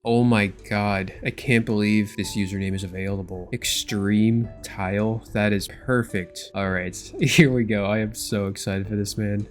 Oh my god, I can't believe this username is available. XtremeTile, that is perfect. All right, here we go. I am so excited for this, man.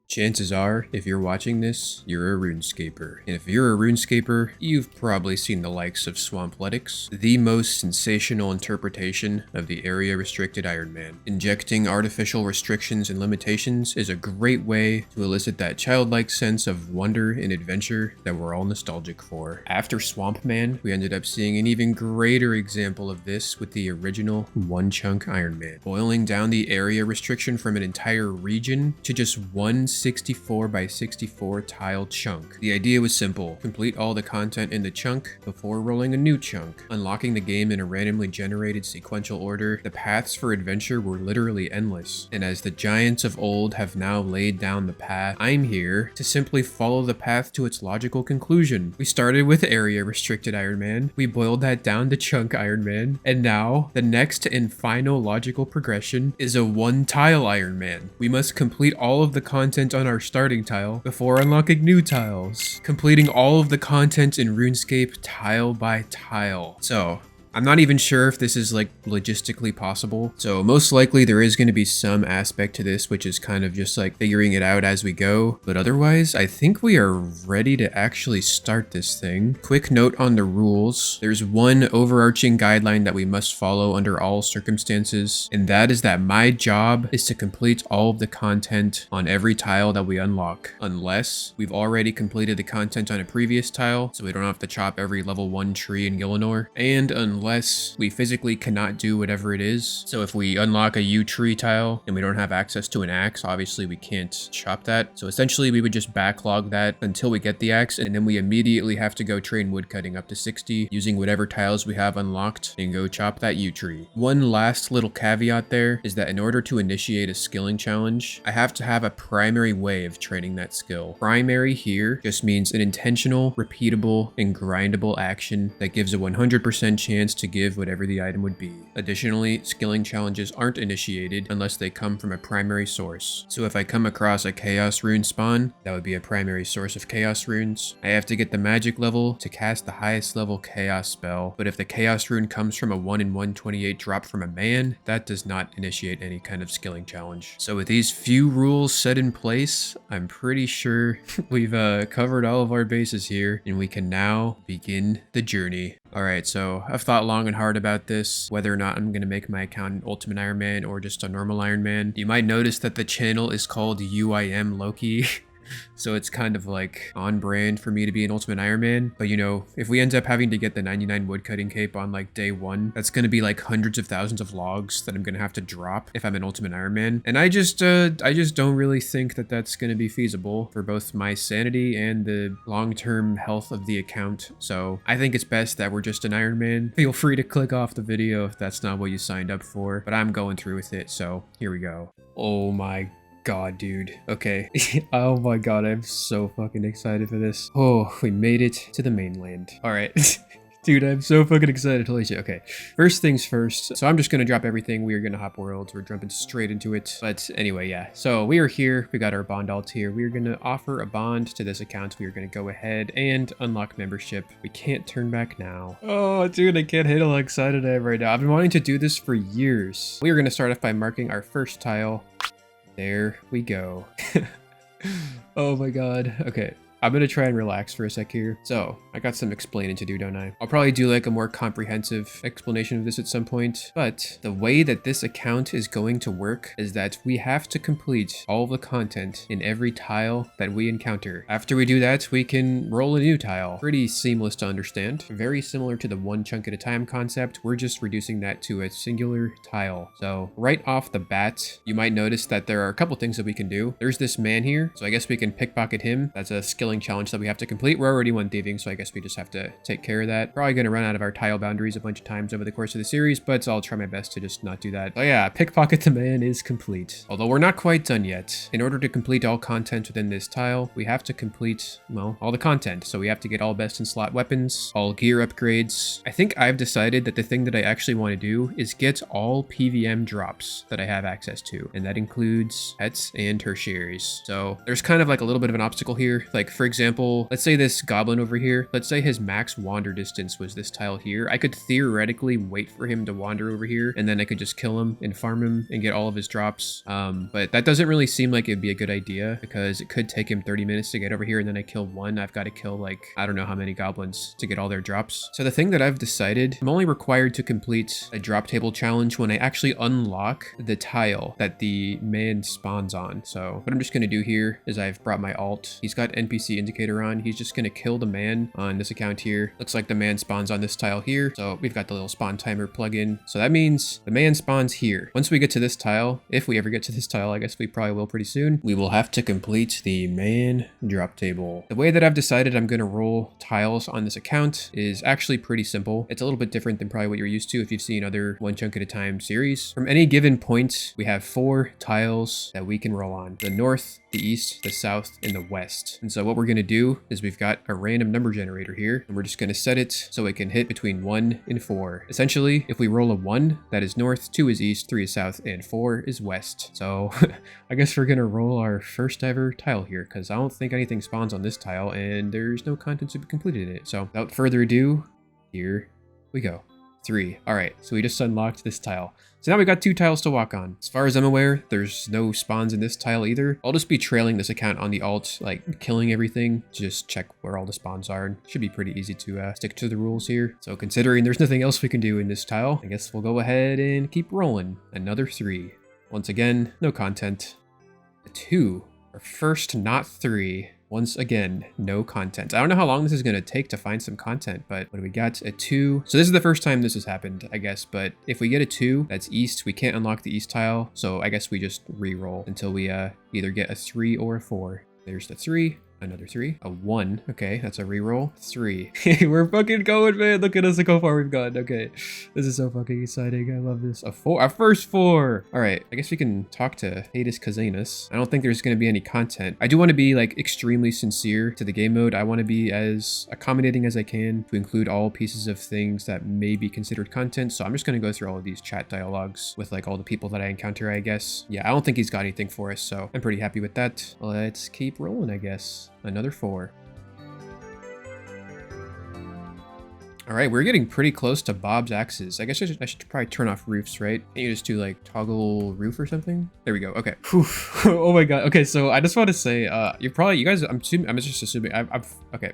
Chances are, if you're watching this, you're a RuneScaper. And if you're a RuneScaper, you've probably seen the likes of Swampletics, the most sensational interpretation of the area-restricted Iron Man. Injecting artificial restrictions and limitations is a great way to elicit that childlike sense of wonder and adventure that we're all nostalgic for. After Swamp Man, we ended up seeing an even greater example of this with the original one-chunk Iron Man, boiling down the area restriction from an entire region to just one 64 by 64 tile chunk. The idea was simple: complete all the content in the chunk before rolling a new chunk, unlocking the game in a randomly generated sequential order. The paths for adventure were literally endless, and as the giants of old have now laid down the path, I'm here to simply follow the path to its logical conclusion. We started with area restricted Iron Man, we boiled that down to chunk Iron Man, and now the next and final logical progression is a one tile Iron Man. We must complete all of the content on our starting tile before unlocking new tiles, completing all of the content in RuneScape tile by tile. So I'm not even sure if this is like logistically possible. So most likely there is going to be some aspect to this, which is kind of just like figuring it out as we go. But otherwise, I think we are ready to actually start this thing. Quick note on the rules. There's one overarching guideline that we must follow under all circumstances, and that is that my job is to complete all of the content on every tile that we unlock, unless we've already completed the content on a previous tile, so we don't have to chop every level 1 tree in Gillinor, and unless we physically cannot do whatever it is. So if we unlock a U tree tile and we don't have access to an axe, obviously we can't chop that. So essentially we would just backlog that until we get the axe, and then we immediately have to go train woodcutting up to 60 using whatever tiles we have unlocked and go chop that U tree. One last little caveat there is that in order to initiate a skilling challenge, I have to have a primary way of training that skill. Primary here just means an intentional, repeatable, and grindable action that gives a 100% chance to give whatever the item would be. Additionally, skilling challenges aren't initiated unless they come from a primary source. So if I come across a chaos rune spawn, that would be a primary source of chaos runes. I have to get the magic level to cast the highest level chaos spell, but if the chaos rune comes from a 1 in 128 drop from a man, that does not initiate any kind of skilling challenge. So with these few rules set in place, I'm pretty sure we've covered all of our bases here, and we can now begin the journey. Alright, so I've thought long and hard about this, whether or not I'm going to make my account an Ultimate Iron Man or just a normal Iron Man. You might notice that the channel is called UIM Loki. So it's kind of like on brand for me to be an Ultimate Iron Man. But you know, if we end up having to get the 99 woodcutting cape on like day 1, that's going to be like hundreds of thousands of logs that I'm going to have to drop if I'm an Ultimate Iron Man. And I just don't really think that that's going to be feasible for both my sanity and the long-term health of the account. So I think it's best that we're just an Iron Man. Feel free to click off the video if that's not what you signed up for, but I'm going through with it. So here we go. Oh my god, dude. Okay. Oh my god, I'm so fucking excited for this. Oh, we made it to the mainland. All right. Dude, I'm so fucking excited. Holy shit. Okay, first things first. So I'm just gonna drop everything. We are gonna hop worlds. We're jumping straight into it. But anyway, yeah. So we are here. We got our bond alt here. We are gonna offer a bond to this account. We are gonna go ahead and unlock membership. We can't turn back now. Oh, dude, I can't handle how excited I am right now. I've been wanting to do this for years. We are gonna start off by marking our first tile. There we go. Oh my god. Okay. I'm gonna try and relax for a sec here. So, I got some explaining to do, don't I? I'll probably do like a more comprehensive explanation of this at some point, but the way that this account is going to work is that we have to complete all the content in every tile that we encounter. After we do that, we can roll a new tile. Pretty seamless to understand. Very similar to the one chunk at a time concept, we're just reducing that to a singular tile. So, right off the bat, you might notice that there are a couple things that we can do. There's this man here, so I guess we can pickpocket him. That's a skill challenge that we have to complete. We're already one thieving, so I guess we just have to take care of that. Probably gonna run out of our tile boundaries a bunch of times over the course of the series, but I'll try my best to just not do that. So yeah, pickpocket the man is complete. Although we're not quite done yet. In order to complete all content within this tile, we have to complete, well, all the content. So we have to get all best in slot weapons, all gear upgrades. I think I've decided that the thing that I actually want to do is get all PVM drops that I have access to, and that includes pets and tertiaries. So there's kind of like a little bit of an obstacle here. Like for example, let's say this goblin over here, let's say his max wander distance was this tile here. I could theoretically wait for him to wander over here, and then I could just kill him and farm him and get all of his drops. But that doesn't really seem like it'd be a good idea because it could take him 30 minutes to get over here, and then I kill one. I've got to kill like, I don't know how many goblins to get all their drops. So the thing that I've decided, I'm only required to complete a drop table challenge when I actually unlock the tile that the man spawns on. So what I'm just going to do here is I've brought my alt. He's got NPC indicator on. He's just going to kill the man on this account here. Looks like the man spawns on this tile here. So we've got the little spawn timer plugin. So that means the man spawns here. Once we get to this tile, if we ever get to this tile, I guess we probably will pretty soon, we will have to complete the man drop table. The way that I've decided I'm going to roll tiles on this account is actually pretty simple. It's a little bit different than probably what you're used to if you've seen other one chunk at a time series. From any given point, we have 4 tiles that we can roll on: the north, the east, the south, and the west. And so what we're going to do is we've got a random number generator here, and we're just going to set it so it can hit between 1 and 4. Essentially, if we roll a 1, that is north, 2 is east, 3 is south, and 4 is west. So I guess we're going to roll our first ever tile here because I don't think anything spawns on this tile and there's no content to be completed in it. So without further ado, here we go. 3. All right, so we just unlocked this tile. So now we got 2 tiles to walk on. As far as I'm aware, there's no spawns in this tile either. I'll just be trailing this account on the alt, like killing everything to just check where all the spawns are. And it should be pretty easy to stick to the rules here. So considering there's nothing else we can do in this tile, I guess we'll go ahead and keep rolling. Another 3. Once again, no content. A 2. Our first not 3. Once again, no content. I don't know how long this is going to take to find some content, but what do we got? A 2. So this is the first time this has happened, I guess, but if we get a 2, that's east. We can't unlock the east tile, so I guess we just re-roll until we either get a 3 or a 4. There's the 3. Another 3. A 1. Okay, that's a reroll. 3. We're fucking going, man. Look at us, look how far we've gotten. Okay, this is so fucking exciting. I love this. A 4. Our first 4. All right, I guess we can talk to Hades Kazanus. I don't think there's going to be any content. I do want to be like extremely sincere to the game mode. I want to be as accommodating as I can to include all pieces of things that may be considered content. So I'm just going to go through all of these chat dialogues with like all the people that I encounter, I guess. Yeah, I don't think he's got anything for us, so I'm pretty happy with that. Let's keep rolling, I guess. Another 4. All right, we're getting pretty close to Bob's axes. I guess I should probably turn off roofs, right? Can't you just do like toggle roof or something? There we go. Okay. Whew. Oh my god. Okay, so I just want to say, you guys. I'm just assuming. Okay.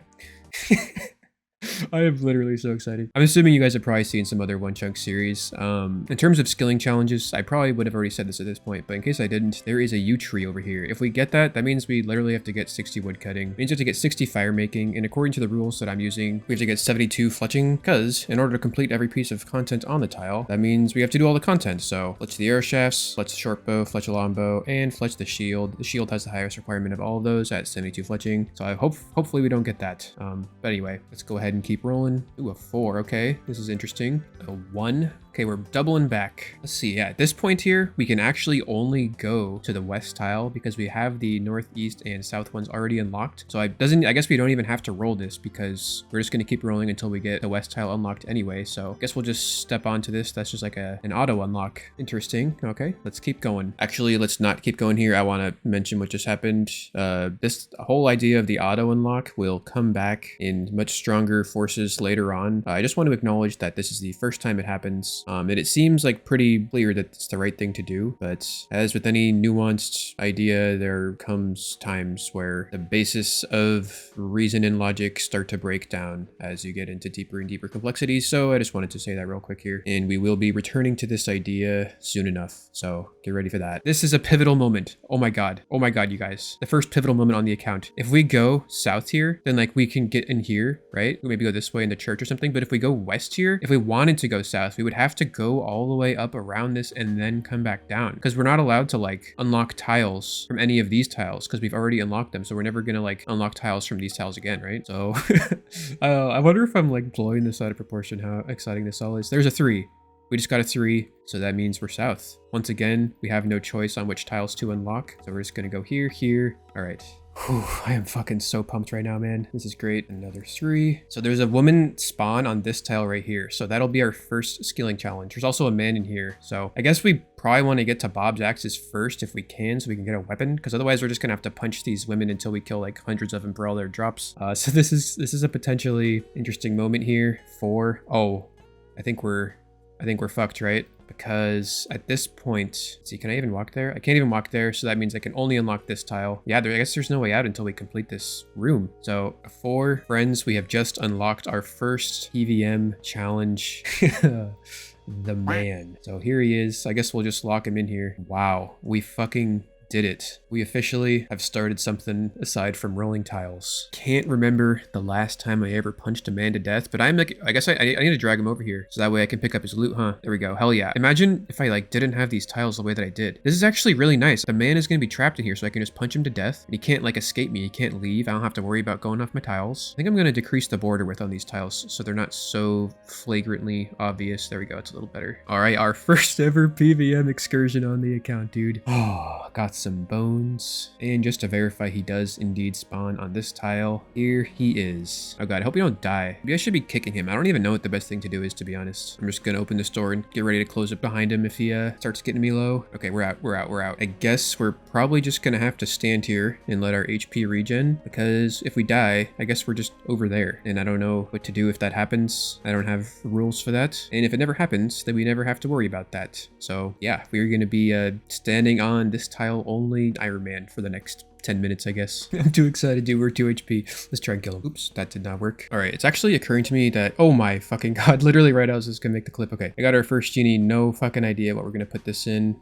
I am literally so excited. I'm assuming you guys have probably seen some other one chunk series. In terms of skilling challenges, I probably would have already said this at this point, but in case I didn't, there is a yew tree over here. If we get that, that means we literally have to get 60 wood cutting. It means we have to get 60 fire making, and according to the rules that I'm using, we have to get 72 fletching, because in order to complete every piece of content on the tile, that means we have to do all the content. So fletch the arrow shafts, fletch the short bow, fletch a long bow, and fletch the shield. The shield has the highest requirement of all of those at 72 fletching. So I hopefully we don't get that. But anyway, let's go ahead and keep rolling. Ooh, a 4. Okay, this is interesting. A 1. Okay, we're doubling back. Let's see. Yeah, at this point here, we can actually only go to the west tile because we have the northeast and south ones already unlocked. So I guess we don't even have to roll this because we're just going to keep rolling until we get the west tile unlocked anyway. So I guess we'll just step onto this. That's just like an auto unlock. Interesting. Okay, let's keep going. Actually, let's not keep going here. I want to mention what just happened. This whole idea of the auto unlock will come back in much stronger forces later on. I just want to acknowledge that this is the first time it happens. And it seems like pretty clear that it's the right thing to do, but as with any nuanced idea, there comes times where the basis of reason and logic start to break down as you get into deeper and deeper complexities. So I just wanted to say that real quick here, and we will be returning to this idea soon enough. So get ready for that. This is a pivotal moment. Oh my god, you guys. The first pivotal moment on the account. If we go south here, then like we can get in here, right? We maybe go this way in the church or something. But if we go west here, if we wanted to go south, we would have to go all the way up around this and then come back down, because we're not allowed to like unlock tiles from any of these tiles because we've already unlocked them. So we're never gonna like unlock tiles from these tiles again, right? So I wonder if I'm like blowing this out of proportion how exciting this all is. There's a 3. We just got a 3, so that means we're south. Once again, we have no choice on which tiles to unlock, so we're just gonna go here, here. All right, Whew, I am fucking so pumped right now, man. This is great. Another 3. So there's a woman spawn on this tile right here. So that'll be our first skilling challenge. There's also a man in here. So I guess we probably want to get to Bob's axes first if we can, so we can get a weapon. Because otherwise we're just gonna have to punch these women until we kill like hundreds of them for all their drops. So this is a potentially interesting moment here for, oh, I think we're fucked, right? Because at this point, see, can I even walk there? I can't even walk there, so that means I can only unlock this tile. Yeah, I guess there's no way out until we complete this room. So for friends, we have just unlocked our first PVM challenge. The man. So here he is. I guess we'll just lock him in here. Wow, we fucking did it. We officially have started something aside from rolling tiles. Can't remember the last time I ever punched a man to death, but I'm like, I guess I need to drag him over here so that way I can pick up his loot, huh? There we go. Hell yeah. Imagine if I like didn't have these tiles the way that I did. This is actually really nice. The man is going to be trapped in here so I can just punch him to death. And he can't like escape me. He can't leave. I don't have to worry about going off my tiles. I think I'm going to decrease the border width on these tiles so they're not so flagrantly obvious. There we go. It's a little better. All right. Our first ever PVM excursion on the account, dude. Oh, got some bones. And just to verify he does indeed spawn on this tile, here he is. Oh god, I hope he don't die. Maybe I should be kicking him. I don't even know what the best thing to do is, to be honest. I'm just gonna open this door and get ready to close it behind him if he starts getting me low. Okay, we're out. I guess we're probably just gonna have to stand here and let our HP regen, because if we die, I guess we're just over there. And I don't know what to do if that happens. I don't have rules for that. And if it never happens, then we never have to worry about that. So yeah, we're gonna be standing on this tile only Iron Man for the next 10 minutes, I guess. I'm too excited, dude. We're 2 HP. Let's try and kill him. Oops, that did not work. All right, it's actually occurring to me that, oh my fucking god, literally right, I was just gonna make the clip. Okay, I got our first genie. No fucking idea what we're gonna put this in.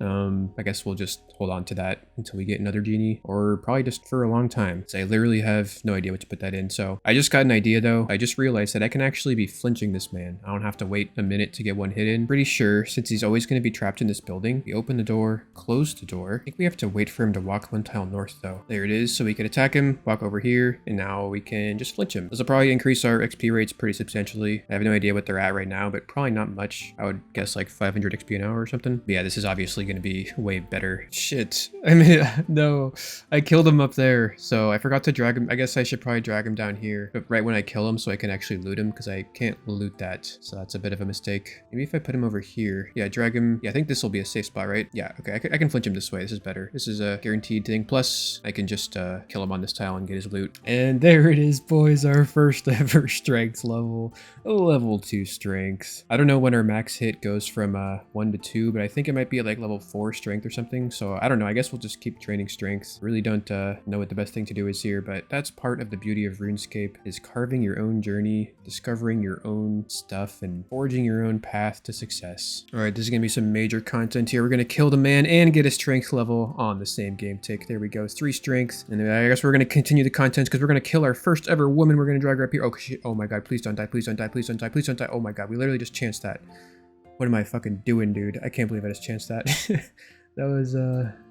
I guess we'll just hold on to that until we get another genie, or probably just for a long time. So I literally have no idea what to put that in. So I just got an idea though. I just realized that I can actually be flinching this man. I don't have to wait a minute to get one hit in. Pretty sure, since he's always gonna be trapped in this building, we open the door, close the door. I think we have to wait for him to walk one tile north though. There it is. So we can attack him, walk over here, and now we can just flinch him. This will probably increase our XP rates pretty substantially. I have no idea what they're at right now, but probably not much. I would guess like 500 XP an hour or something. But yeah, this is obviously going to be way better. Shit. I mean, no, I killed him up there. So I forgot to drag him. I guess I should probably drag him down here, but right when I kill him so I can actually loot him, because I can't loot that. So that's a bit of a mistake. Maybe if I put him over here. Yeah, drag him. Yeah, I think this will be a safe spot, right? Yeah, okay. I can flinch him this way. This is better. This is a guaranteed thing. Plus, I can just kill him on this tile and get his loot. And there it is, boys, our first ever strength level. Level 2 strength. I don't know when our max hit goes from 1 to 2, but I think it might be at like level 4 strength or something. So I don't know. I guess we'll just keep training strength. Really don't know what the best thing to do is here, but that's part of the beauty of RuneScape, is carving your own journey, discovering your own stuff, and forging your own path to success. All right, this is gonna be some major content here. We're gonna kill the man and get a strength level on the same game tick. There we go. 3 strength, and then I guess we're gonna continue the content because we're gonna kill our first ever woman. We're gonna drag her up here. Oh shit. Oh my god, please don't die, please don't die, please don't die, please don't die. Oh my god, we literally just chanced that. What am I fucking doing, dude? I can't believe I just chanced that. That was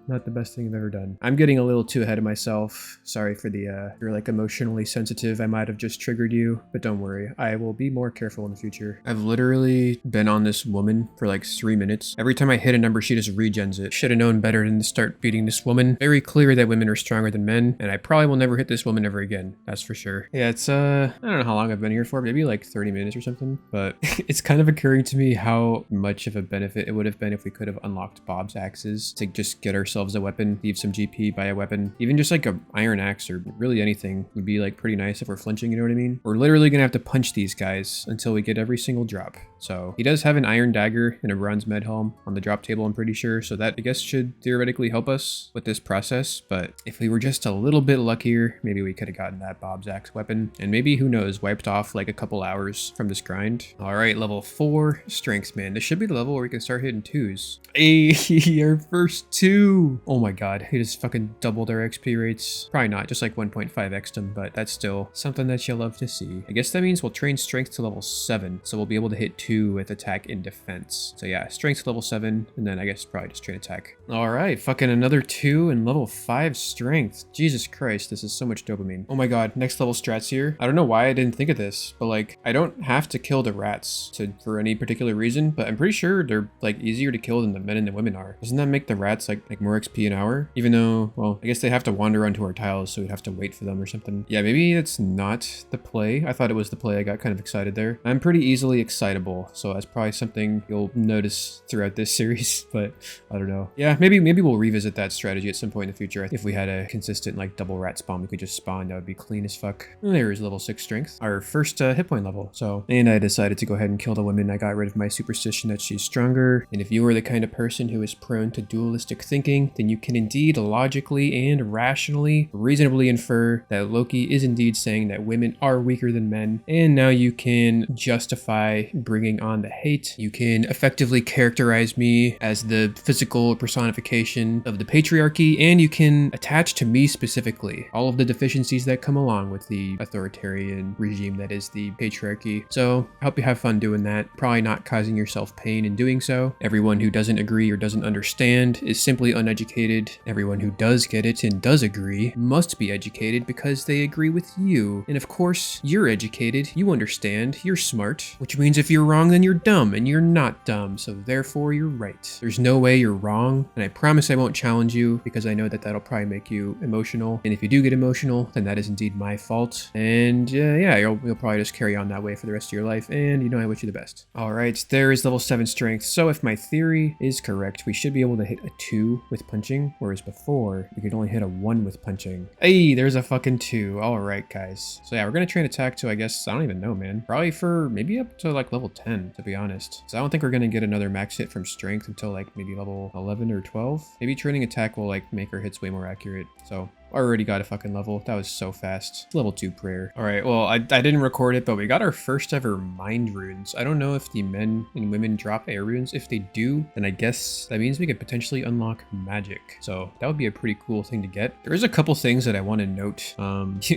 not the best thing I've ever done. I'm getting a little too ahead of myself. Sorry for the if you're like emotionally sensitive, I might have just triggered you, but don't worry, I will be more careful in the future. I've literally been on this woman for like 3 minutes. Every time I hit a number, she just regens it. Should have known better than to start beating this woman. Very clear that women are stronger than men, and I probably will never hit this woman ever again. That's for sure. Yeah, it's I don't know how long I've been here for, maybe like 30 minutes or something, but it's kind of occurring to me how much of a benefit it would have been if we could have unlocked Bob's axes to just get ourselves a weapon, leave some GP, buy a weapon. Even just like a iron axe or really anything would be like pretty nice if we're flinching, you know what I mean? We're literally gonna have to punch these guys until we get every single drop. So he does have an iron dagger and a bronze med helm on the drop table, I'm pretty sure. So that I guess should theoretically help us with this process. But if we were just a little bit luckier, maybe we could have gotten that Bob's axe weapon. And maybe, who knows, wiped off like a couple hours from this grind. All right, level 4 strength, man. This should be the level where we can start hitting 2s. Hey, our first 2. Oh my god, he just fucking doubled our XP rates. Probably not, just like 1.5x them, but that's still something that you'll love to see. I guess that means we'll train strength to level 7, so we'll be able to hit 2 2 with attack and defense. So yeah, strength's level 7, and then I guess probably just train attack. All right, fucking another 2 and level 5 strength. Jesus Christ, this is so much dopamine. Oh my god, next level strats here. I don't know why I didn't think of this, but like I don't have to kill the rats for any particular reason, but I'm pretty sure they're like easier to kill than the men and the women are. Doesn't that make the rats like more XP an hour? Even though, well, I guess they have to wander onto our tiles, so we'd have to wait for them or something. Yeah, maybe it's not the play. I thought it was the play. I got kind of excited there. I'm pretty easily excitable, so that's probably something you'll notice throughout this series, but I don't know. Yeah, maybe we'll revisit that strategy at some point in the future. If we had a consistent like double rat spawn we could just spawn, that would be clean as fuck. And there's level 6 strength, our first hit point level. So, and I decided to go ahead and kill the woman. I got rid of my superstition that she's stronger, and if you are the kind of person who is prone to dualistic thinking, then you can indeed logically and rationally reasonably infer that Loki is indeed saying that women are weaker than men, and now you can justify bringing on the hate. You can effectively characterize me as the physical personification of the patriarchy, and you can attach to me specifically all of the deficiencies that come along with the authoritarian regime that is the patriarchy. So I hope you have fun doing that, probably not causing yourself pain in doing so. Everyone who doesn't agree or doesn't understand is simply uneducated. Everyone who does get it and does agree must be educated because they agree with you. And of course, you're educated, you understand, you're smart, which means if you're wrong, then you're dumb, and you're not dumb, so therefore you're right. There's no way you're wrong, and I promise I won't challenge you because I know that that'll probably make you emotional. And if you do get emotional, then that is indeed my fault. And yeah, you'll probably just carry on that way for the rest of your life, and you know I wish you the best. All right, there is level 7 strength. So if my theory is correct, we should be able to hit a 2 with punching, whereas before we could only hit a 1 with punching. Hey, there's a fucking 2. All right, guys. So yeah, we're gonna train attack to, I guess, I don't even know, man. Probably for maybe up to like level 10, to be honest. So I don't think we're gonna get another max hit from strength until like maybe level 11 or 12. Maybe training attack will like make our hits way more accurate. So already got a fucking level. That was so fast. Level 2 prayer. All right, well, I didn't record it, but we got our first ever mind runes. I don't know if the men and women drop air runes. If they do, then I guess that means we could potentially unlock magic. So that would be a pretty cool thing to get. There is a couple things that I want to note.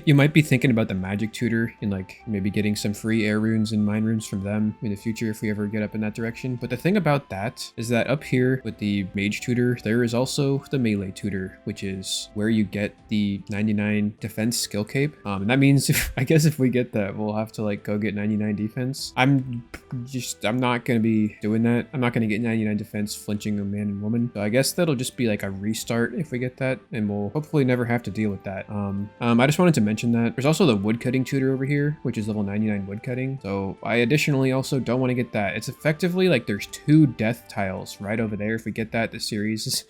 You might be thinking about the magic tutor and like maybe getting some free air runes and mind runes from them in the future if we ever get up in that direction. But the thing about that is that up here with the mage tutor, there is also the melee tutor, which is where you get the 99 defense skill cape. And that means I guess if we get that, we'll have to like go get 99 defense. I'm not gonna be doing that. I'm not gonna get 99 defense flinching a man and woman. So I guess that'll just be like a restart if we get that, and we'll hopefully never have to deal with that. I just wanted to mention that there's also the woodcutting tutor over here, which is level 99 woodcutting. So I additionally also don't want to get that. It's effectively like there's 2 death tiles right over there. If we get that, the series is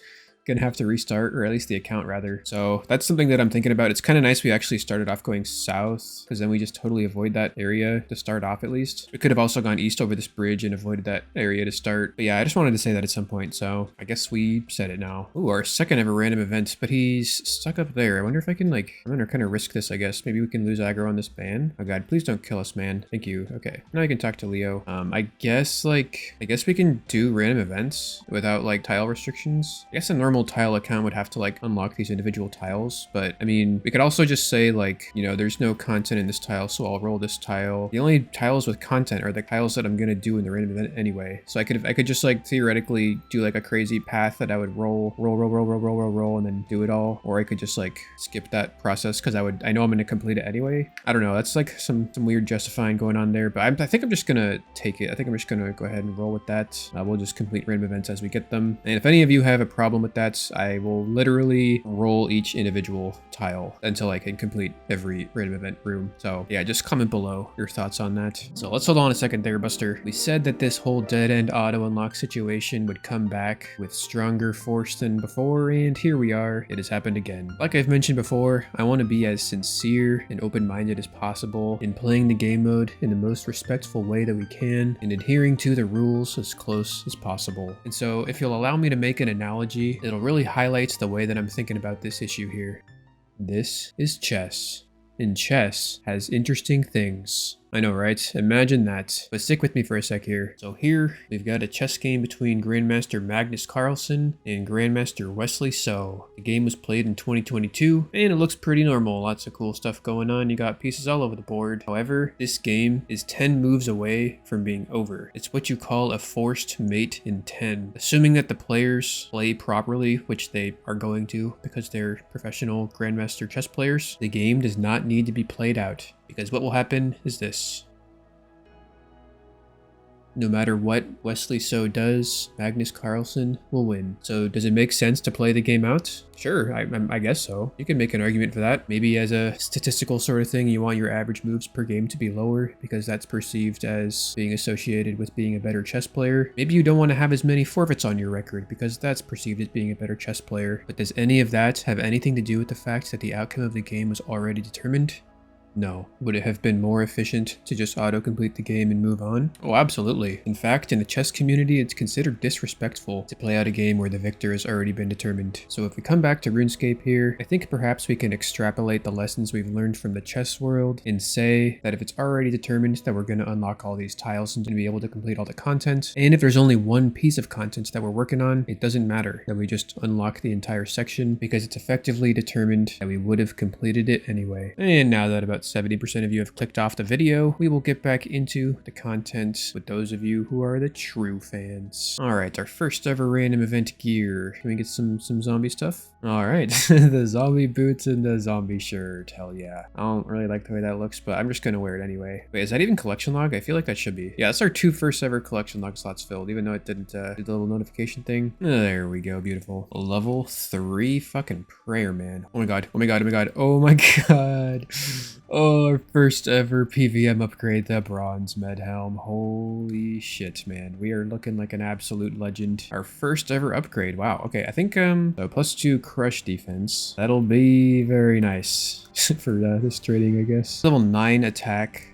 gonna have to restart, or at least the account rather. So that's something that I'm thinking about. It's kind of nice we actually started off going south, because then we just totally avoid that area to start off at least. We could have also gone east over this bridge and avoided that area to start. But yeah, I just wanted to say that at some point, so I guess we said it now. Ooh, our second ever random event, but he's stuck up there. I wonder if I can like, I'm gonna kind of risk this, I guess. Maybe we can lose aggro on this man. Oh god, please don't kill us, man. Thank you. Okay, now I can talk to Leo. I guess we can do random events without like tile restrictions. I guess a normal tile account would have to like unlock these individual tiles, but I mean, we could also just say like, you know, there's no content in this tile, so I'll roll this tile. The only tiles with content are the tiles that I'm gonna do in the random event anyway. So I could just like theoretically do like a crazy path that I would roll, and then do it all, or I could just like skip that process because I know I'm gonna complete it anyway. I don't know. That's like some weird justifying going on there, but I think I'm just gonna take it. I think I'm just gonna go ahead and roll with that. We'll just complete random events as we get them. And if any of you have a problem with that, I will literally roll each individual tile until I can complete every random event room. So yeah, just comment below your thoughts on that. So let's hold on a second there, Buster. We said that this whole dead end auto unlock situation would come back with stronger force than before, and here we are. It has happened again. Like I've mentioned before, I want to be as sincere and open-minded as possible in playing the game mode in the most respectful way that we can, and adhering to the rules as close as possible. And so if you'll allow me to make an analogy, it'll really highlight the way that I'm thinking about this issue here. This is chess, and chess has interesting things I know, right? Imagine that. But stick with me for a sec here. So here, we've got a chess game between Grandmaster Magnus Carlsen and Grandmaster Wesley So. The game was played in 2022, and it looks pretty normal. Lots of cool stuff going on. You got pieces all over the board. However, this game is 10 moves away from being over. It's what you call a forced mate in 10. Assuming that the players play properly, which they are going to because they're professional Grandmaster chess players, the game does not need to be played out, because what will happen is this. No matter what Wesley So does, Magnus Carlsen will win. So does it make sense to play the game out? Sure, I guess so. You can make an argument for that. Maybe as a statistical sort of thing, you want your average moves per game to be lower because that's perceived as being associated with being a better chess player. Maybe you don't want to have as many forfeits on your record because that's perceived as being a better chess player. But does any of that have anything to do with the fact that the outcome of the game was already determined? No. Would it have been more efficient to just auto-complete the game and move on? Oh, absolutely. In fact, in the chess community, it's considered disrespectful to play out a game where the victor has already been determined. So if we come back to Runescape here, I think perhaps we can extrapolate the lessons we've learned from the chess world and say that if it's already determined that we're going to unlock all these tiles and be able to complete all the content, and if there's only one piece of content that we're working on, it doesn't matter that we just unlock the entire section because it's effectively determined that we would have completed it anyway. And now that about 70% of you have clicked off the video, we will get back into the content with those of you who are the true fans. All right, our first ever random event gear. Can we get some zombie stuff? All right, the zombie boots and the zombie shirt. Hell yeah. I don't really like the way that looks, but I'm just gonna wear it anyway. Wait, is that even collection log? I feel like that should be. Yeah, that's our first ever collection log slots filled, even though it didn't do the little notification thing. There we go, beautiful. Level 3 fucking prayer, man. Oh my god, oh my god, oh my god, oh my god. Oh, our first ever PVM upgrade, the bronze med helm. Holy shit, man. We are looking like an absolute legend. Our first ever upgrade. Wow. Okay, I think so +2 crush defense. That'll be very nice for this trading, I guess. Level 9 attack.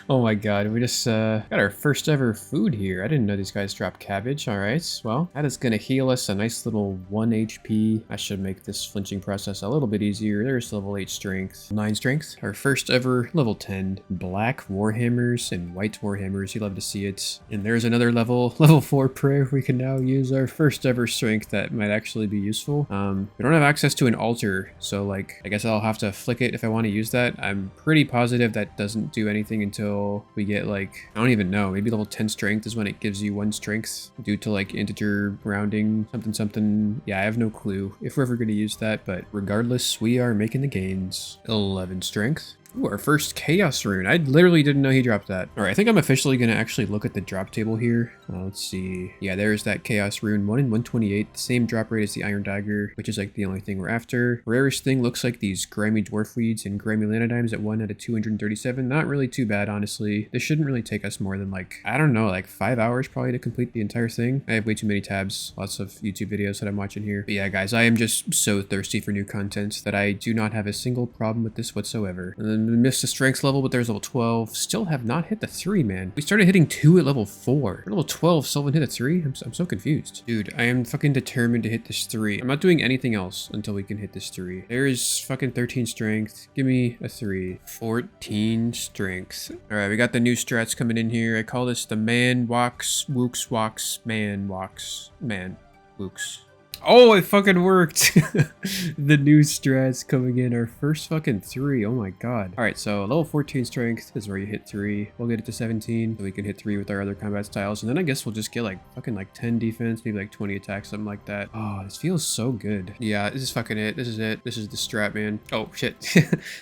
Oh my god, we just got our first ever food here. I didn't know these guys drop cabbage. All right, well, that is gonna heal us a nice little 1 HP. I should make this flinching process a little bit easier. There's level 8 strength, 9 strength. Our first ever level 10 black warhammers and white warhammers. You love to see it. And there's another level 4 prayer. We can now use our first ever strength that might actually be useful. We don't have access to an altar, so like I guess I'll have to flick it if I want to use that. I'm pretty positive that doesn't do anything until we get like, I don't even know, maybe level 10 strength is when it gives you 1 strength due to like integer rounding, something. Yeah, I have no clue if we're ever going to use that, but regardless, we are making the gains. 11 strength. Ooh, our first Chaos Rune. I literally didn't know he dropped that. All right, I think I'm officially going to actually look at the drop table here. Let's see. Yeah, there's that Chaos Rune, 1 in 128. The same drop rate as the Iron Dagger, which is like the only thing we're after. Rarest thing looks like these Grimy Dwarf Weeds and Grimy Lanodymes at 1 out of 237. Not really too bad, honestly. This shouldn't really take us more than like, I don't know, like 5 hours probably to complete the entire thing. I have way too many tabs. Lots of YouTube videos that I'm watching here. But yeah, guys, I am just so thirsty for new content that I do not have a single problem with this whatsoever. And then we missed the strength level, but there's level 12. Still have not hit the 3, man. We started hitting 2 at level 4. Level 12 still haven't hit a 3? I'm so confused. Dude, I am fucking determined to hit this 3. I'm not doing anything else until we can hit this 3. There's fucking 13 strength. Give me a 3. 14 strength. All right, we got the new strats coming in here. I call this the man walks, wooks walks, man walks, man wooks. Oh, it fucking worked. The new strats coming in, our first fucking 3. Oh my god. All right, so level 14 strength is where you hit 3. We'll get it to 17 so we can hit 3 with our other combat styles, and then I guess we'll just get like fucking like 10 defense, maybe like 20 attack, something like that. Oh, this feels so good. Yeah, this is fucking it. This is it. This is the strat, man. Oh shit.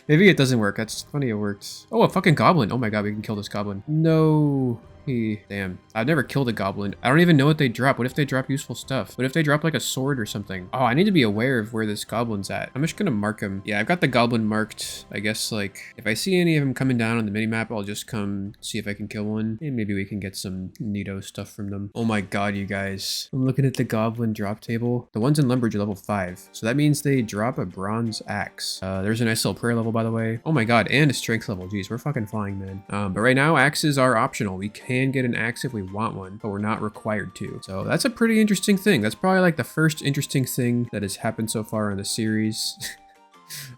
Maybe it doesn't work. That's funny, it worked. Oh, a fucking goblin. Oh my god, we can kill this goblin. No. Damn, I've never killed a goblin. I don't even know what they drop. What if they drop useful stuff? What if they drop like a sword or something? Oh, I need to be aware of where this goblin's at. I'm just gonna mark him. Yeah, I've got the goblin marked. I guess like if I see any of them coming down on the minimap, I'll just come see if I can kill one, and maybe we can get some neato stuff from them. Oh my god, you guys. I'm looking at the goblin drop table. The ones in Lumbridge are level 5. So that means they drop a bronze axe. There's a nice little prayer level, by the way. Oh my god, and a strength level. Jeez, we're fucking flying, man. But right now, axes are optional. We can get an axe if we want one, but we're not required to. So that's a pretty interesting thing. That's probably like the first interesting thing that has happened so far in the series.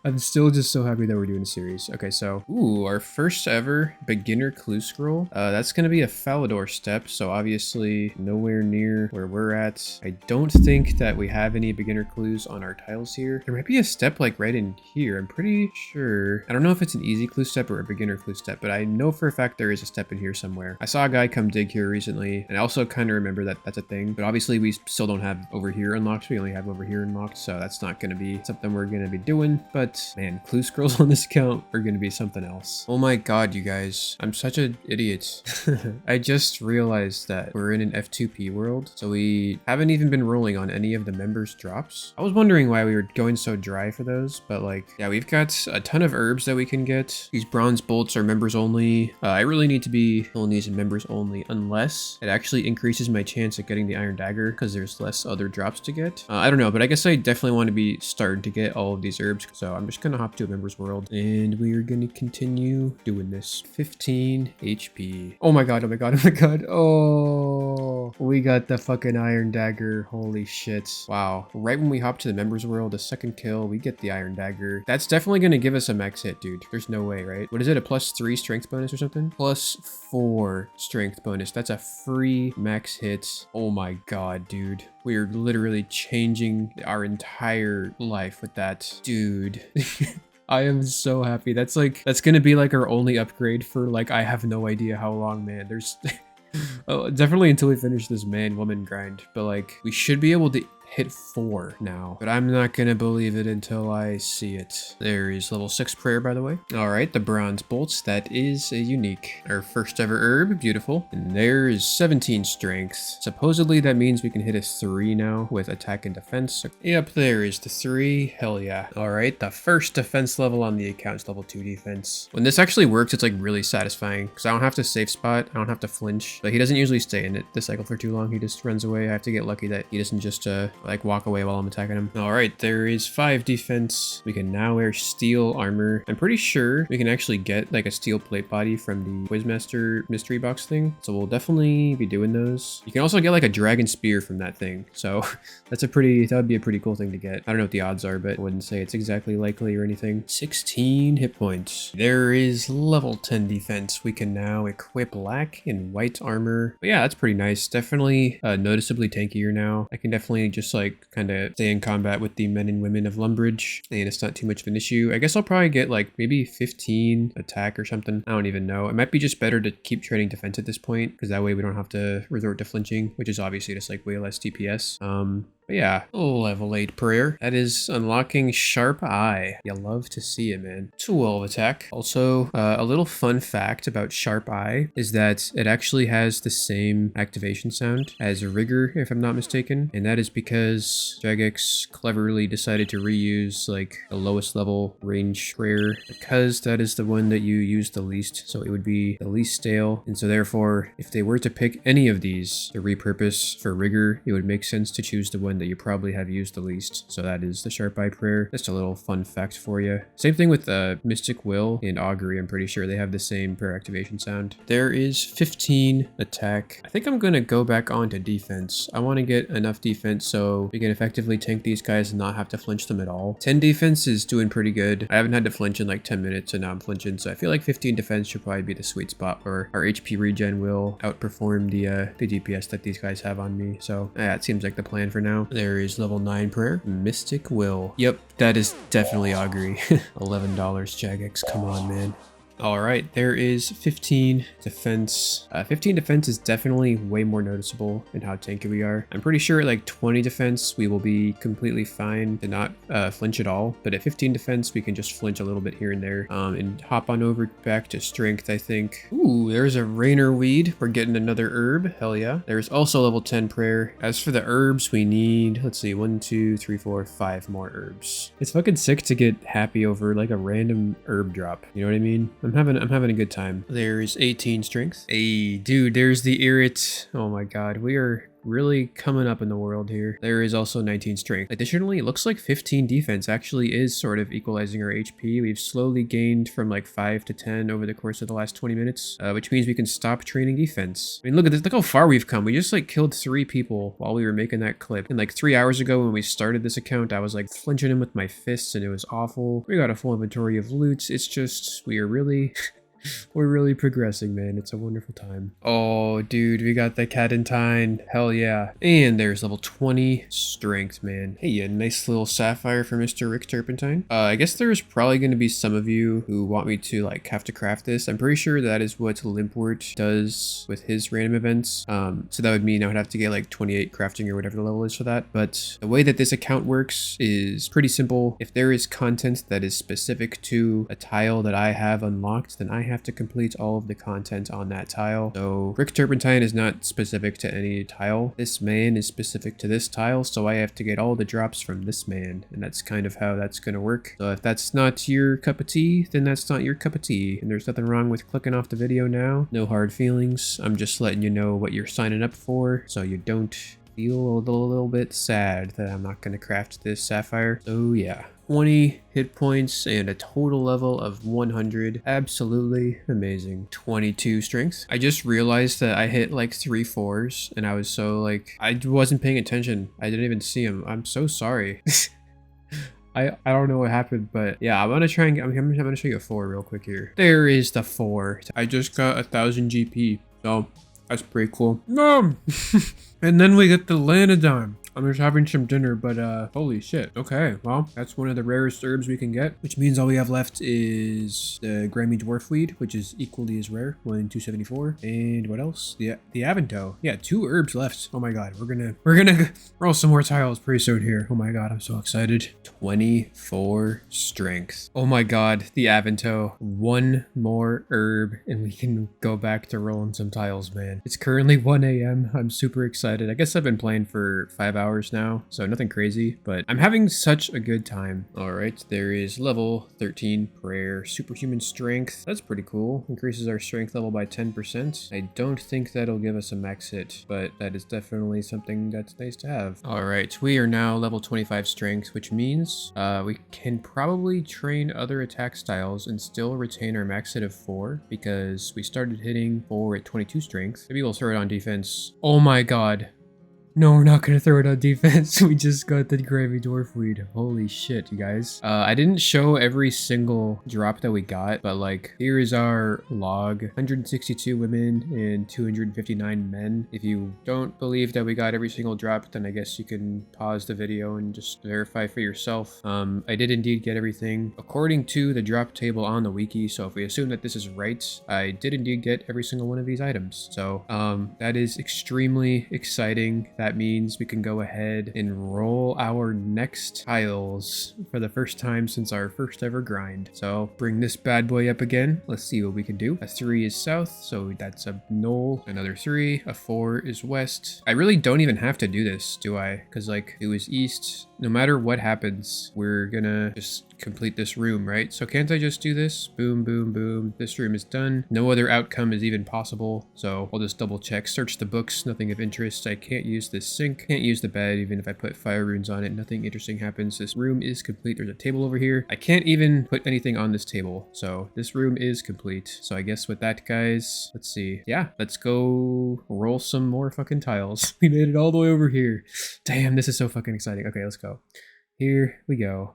I'm still just so happy that we're doing a series. Okay, so, ooh, our first ever beginner clue scroll. That's gonna be a Falador step, so obviously nowhere near where we're at. I don't think that we have any beginner clues on our tiles here. There might be a step like right in here. I'm pretty sure. I don't know if it's an easy clue step or a beginner clue step, but I know for a fact there is a step in here somewhere. I saw a guy come dig here recently, and I also kind of remember that that's a thing, but obviously we still don't have over here unlocked. We only have over here unlocked, so that's not gonna be something we're gonna be doing. But man, clue scrolls on this account are gonna be something else. Oh my god, you guys, I'm such an idiot. I just realized that we're in an F2P world, so we haven't even been rolling on any of the members drops. I was wondering why we were going so dry for those, but like, yeah, we've got a ton of herbs that we can get. These bronze bolts are members only. I really need to be filling these in members only unless it actually increases my chance at getting the iron dagger because there's less other drops to get. I don't know, but I guess I definitely want to be starting to get all of these herbs, so I'm just gonna hop to a members world and we are gonna continue doing this. 15 HP. Oh my god, oh my god, oh my god. Oh, we got the fucking iron dagger. Holy shit. Wow. Right when we hop to the members world, a second kill, we get the iron dagger. That's definitely gonna give us a max hit, dude. There's no way, right? What is it? A +3 strength bonus or something? +4 strength bonus. That's a free max hit. Oh my god, dude. We're literally changing our entire life with that. Dude. I am so happy. That's gonna be like our only upgrade for like, I have no idea how long, man. There's oh, definitely until we finish this man-woman grind, but like, we should be able to hit 4 now, but I'm not gonna believe it until I see it. There is level 6 prayer, by the way. All right, the bronze bolts, that is a unique. Our first ever herb, beautiful. And there is 17 strength. Supposedly that means we can hit a 3 now with attack and defense. So, yep, there is the 3, hell yeah. All right, the first defense level on the account is level 2 defense. When this actually works, it's like really satisfying because I don't have to safe spot, I don't have to flinch, but he doesn't usually stay in it the cycle for too long. He just runs away. I have to get lucky that he doesn't just like walk away while I'm attacking him. All right, there is 5 defense. We can now wear steel armor. I'm pretty sure we can actually get like a steel plate body from the Quizmaster mystery box thing. So we'll definitely be doing those. You can also get like a dragon spear from that thing. So that would be a pretty cool thing to get. I don't know what the odds are, but I wouldn't say it's exactly likely or anything. 16 hit points. There is level 10 defense. We can now equip black and white armor. But yeah, that's pretty nice. Definitely noticeably tankier now. I can definitely just like kind of stay in combat with the men and women of Lumbridge, and it's not too much of an issue. I guess I'll probably get like maybe 15 attack or something. I don't even know. It might be just better to keep trading defense at this point because that way we don't have to resort to flinching, which is obviously just like way less DPS. But yeah, level 8 prayer. That is unlocking Sharp Eye. You love to see it, man. 12 attack. Also, a little fun fact about Sharp Eye is that it actually has the same activation sound as Rigor, if I'm not mistaken. And that is because Jagex cleverly decided to reuse like the lowest level range prayer because that is the one that you use the least. So it would be the least stale. And so therefore, if they were to pick any of these to repurpose for Rigor, it would make sense to choose the one that you probably have used the least. So that is the Sharp Eye prayer. Just a little fun fact for you. Same thing with Mystic Will and Augury. I'm pretty sure they have the same prayer activation sound. There is 15 attack. I think I'm gonna go back onto defense. I want to get enough defense so we can effectively tank these guys and not have to flinch them at all. 10 defense is doing pretty good. I haven't had to flinch in like 10 minutes and now I'm flinching. So I feel like 15 defense should probably be the sweet spot where our HP regen will outperform the DPS that these guys have on me. So yeah, it seems like the plan for now. There is level 9 prayer. Mystic Will. Yep, that is definitely Augury. $11 Jagex, come on, man. All right, there is 15 defense. 15 defense is definitely way more noticeable in how tanky we are. I'm pretty sure at like 20 defense, we will be completely fine to not flinch at all. But at 15 defense, we can just flinch a little bit here and there and hop on over back to strength, I think. Ooh, there's a Rainer Weed. We're getting another herb. Hell yeah. There's also level 10 prayer. As for the herbs, we need, let's see, 1, 2, 3, 4, 5 more herbs. It's fucking sick to get happy over like a random herb drop. You know what I mean? I'm having a good time. There's 18 strength. Hey, dude, there's the Irrit. Oh my god, we are really coming up in the world here. There is also 19 strength. Additionally, it looks like 15 defense actually is sort of equalizing our HP. We've slowly gained from like 5 to 10 over the course of the last 20 minutes, which means we can stop training defense. I mean, look at this. Look how far we've come. We just like killed 3 people while we were making that clip. And like 3 hours ago when we started this account, I was like flinching him with my fists and it was awful. We got a full inventory of loot. It's just, we are really... We're really progressing, man. It's a wonderful time. Oh, dude, we got the Cadentine. Hell yeah. And there's level 20 strength, man. Hey, a nice little sapphire for Mr. Rick Turpentine. I guess there's probably going to be some of you who want me to like have to craft this. I'm pretty sure that is what Limpwort does with his random events. So that would mean I would have to get like 28 crafting or whatever the level is for that. But the way that this account works is pretty simple. If there is content that is specific to a tile that I have unlocked, then I have to complete all of the content on that tile. So Rick Turpentine is not specific to any tile. This man is specific to this tile, so I have to get all the drops from this man, and that's kind of how that's gonna work. So if that's not your cup of tea, then that's not your cup of tea, and there's nothing wrong with clicking off the video now. No hard feelings. I'm just letting you know what you're signing up for, so you don't feel a little bit sad that I'm not gonna craft this sapphire. So yeah. 20 hit points and a total level of 100. Absolutely amazing. 22 strength. I just realized that I hit like 3 4s and I was so like, I wasn't paying attention. I didn't even see him. I'm so sorry. I don't know what happened, but yeah, I'm gonna try and I'm gonna show you a 4 real quick here. There is the 4. I just got 1000 GP, so that's pretty cool. No! And then we get the Lanodime. I'm just having some dinner, but holy shit. Okay, well, that's one of the rarest herbs we can get, which means all we have left is the Grimy Dwarfweed, which is equally as rare, 1 in 274. And what else? The Avento. Yeah, 2 herbs left. Oh my god, we're gonna roll some more tiles pretty soon here. Oh my god, I'm so excited. 24 strength. Oh my god, the Avento. 1 more herb, and we can go back to rolling some tiles, man. It's currently 1 a.m. I'm super excited. I guess I've been playing for 5 hours now, so nothing crazy, but I'm having such a good time. All right, there is level 13 prayer, superhuman strength. That's pretty cool. Increases our strength level by 10%. I don't think that'll give us a max hit, but that is definitely something that's nice to have. All right, we are now level 25 strength, which means we can probably train other attack styles and still retain our max hit of 4 because we started hitting 4 at 22 strength. Maybe we'll throw it on defense. Oh my god. No, we're not gonna throw it on defense. We just got the Grimy Dwarfweed. Holy shit, you guys. I didn't show every single drop that we got, but like, here is our log. 162 women and 259 men. If you don't believe that we got every single drop, then I guess you can pause the video and just verify for yourself. I did indeed get everything according to the drop table on the wiki, so if we assume that this is right, I did indeed get every single one of these items. So, that is extremely exciting. That means we can go ahead and roll our next tiles for the first time since our first ever grind. So bring this bad boy up again. Let's see what we can do. A 3 is south, so that's a null. Another 3. A 4 is west. I really don't even have to do this, do I? Because like it was east. No matter what happens, we're gonna just complete this room, right? So can't I just do this? Boom, boom, boom. This room is done. No other outcome is even possible. So I'll just double check. Search the books. Nothing of interest. I can't use this sink. Can't use the bed. Even if I put fire runes on it, nothing interesting happens. This room is complete. There's a table over here. I can't even put anything on this table. So this room is complete. So I guess with that, guys, let's see. Yeah, let's go roll some more fucking tiles. We made it all the way over here. Damn, this is so fucking exciting. Okay, let's go. Here we go.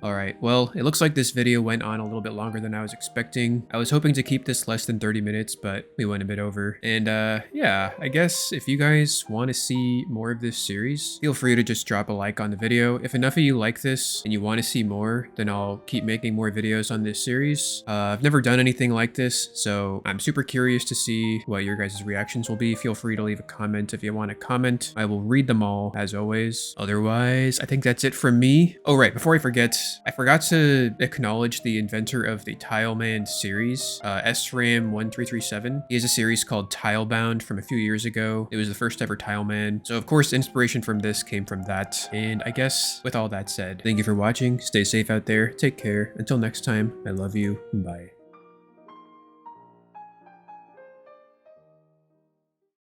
Alright, well, it looks like this video went on a little bit longer than I was expecting. I was hoping to keep this less than 30 minutes, but we went a bit over. And yeah, I guess if you guys want to see more of this series, feel free to just drop a like on the video. If enough of you like this and you want to see more, then I'll keep making more videos on this series. I've never done anything like this, so I'm super curious to see what your guys' reactions will be. Feel free to leave a comment if you want to comment. I will read them all, as always. Otherwise, I think that's it from me. Oh, right, before I forget, I forgot to acknowledge the inventor of the Tileman series, XtremeTile. He has a series called Tilebound from a few years ago. It was the first ever Tileman. So of course, inspiration from this came from that. And I guess with all that said, thank you for watching. Stay safe out there. Take care. Until next time, I love you. Bye.